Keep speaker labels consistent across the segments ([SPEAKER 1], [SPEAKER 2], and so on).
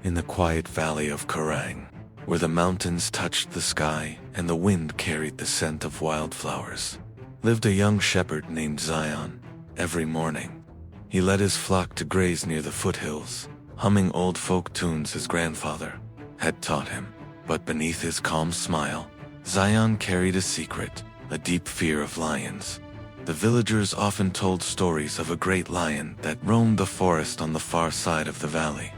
[SPEAKER 1] in the quiet valley of Kerrang, where the mountains touched the sky and the wind carried the scent of wildflowers, lived a young shepherd named Zayan. Every morning, he led his flock to graze near the foothills, humming old folk tunes his grandfather had taught him. But beneath his calm smile, Zayan carried a secret, a deep fear of lions. The villagers often told stories of a great lion that roamed the forest on the far side of the valley.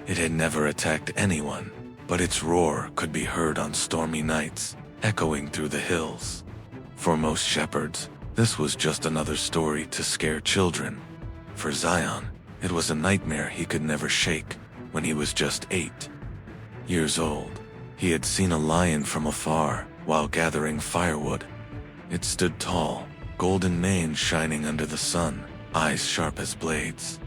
[SPEAKER 1] It had never attacked anyone, but its roar could be heard on stormy nights, echoing through the hills. For most shepherds, this was just another story to scare children. For Zayan, it was a nightmare he could never shake. When he was just 8 years old, he had seen a lion from afar while gathering firewood. It stood tall, golden mane shining under the sun, eyes sharp as blades.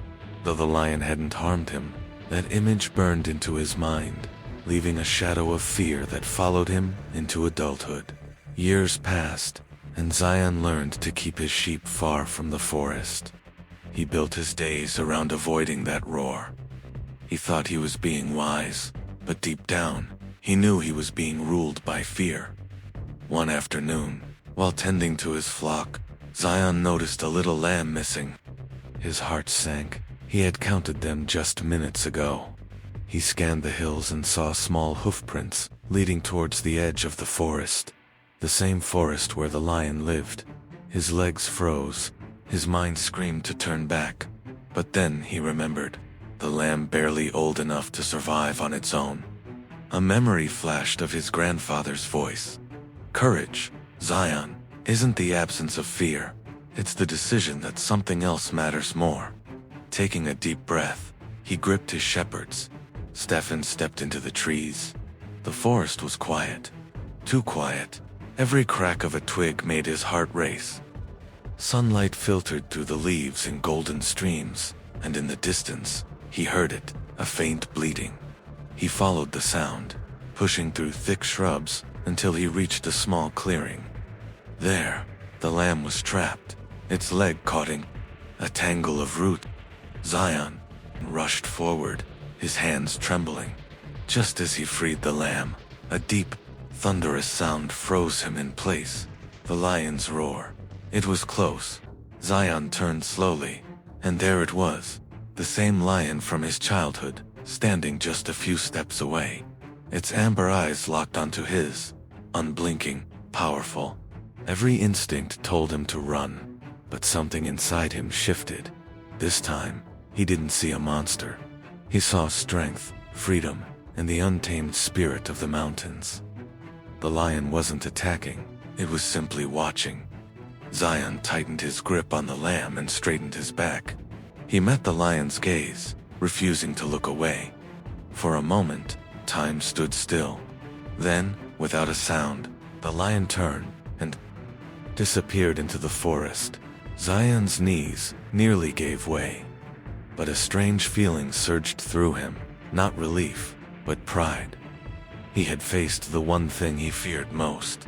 [SPEAKER 1] Though the lion hadn't harmed him, that image burned into his mind, leaving a shadow of fear that followed him into adulthood. Years passed, and Zayan learned to keep his sheep far from the forest. He built his days around avoiding that roar. He thought he was being wise, but deep down, he knew he was being ruled by fear. One afternoon, while tending to his flock, Zayan noticed a little lamb missing. His heart sank. He had counted them just minutes ago. He scanned the hills and saw small hoofprints leading towards the edge of the forest, the same forest where the lion lived. His legs froze. His mind screamed to turn back. But then he remembered, the lamb barely old enough to survive on its own. A memory flashed of his grandfather's voice. Courage, Zayan, isn't the absence of fear. It's the decision that something else matters more. Taking a deep breath, he gripped his shepherds. Stefan stepped into the trees. The forest was quiet. Too quiet. Every crack of a twig made his heart race. Sunlight filtered through the leaves in golden streams, and in the distance, he heard it, a faint bleating. He followed the sound, pushing through thick shrubs until he reached a small clearing. There, the lamb was trapped, its leg caught in a tangle of roots. Zayan rushed forward, his hands trembling. Just as he freed the lamb, a deep, thunderous sound froze him in place. The lion's roar. It was close. Zayan turned slowly, and there it was, the same lion from his childhood, standing just a few steps away. Its amber eyes locked onto his, unblinking, powerful. Every instinct told him to run, but something inside him shifted. This time, he didn't see a monster. He saw strength, freedom, and the untamed spirit of the mountains. The lion wasn't attacking, it was simply watching. Zayan tightened his grip on the lamb and straightened his back. He met the lion's gaze, refusing to look away. For a moment, time stood still. Then, without a sound, the lion turned and disappeared into the forest. Zayan's knees nearly gave way. But a strange feeling surged through him, not relief, but pride. He had faced the one thing he feared most,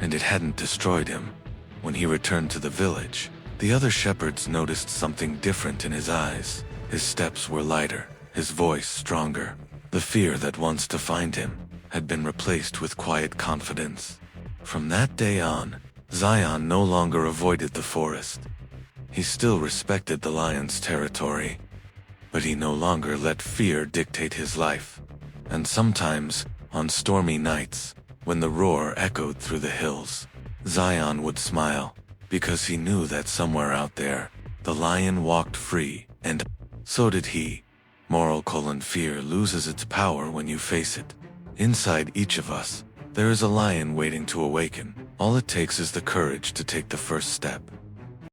[SPEAKER 1] and it hadn't destroyed him. When he returned to the village, the other shepherds noticed something different in his eyes. His steps were lighter, his voice stronger. The fear that once defined him had been replaced with quiet confidence. From that day on, Zayan no longer avoided the forest. He still respected the lion's territory, but he no longer let fear dictate his life. And sometimes, on stormy nights, when the roar echoed through the hills, Zayan would smile, because he knew that somewhere out there, the lion walked free, and so did he. Fear loses its power when you face it. Inside each of us, there is a lion waiting to awaken. All it takes is the courage to take the first step.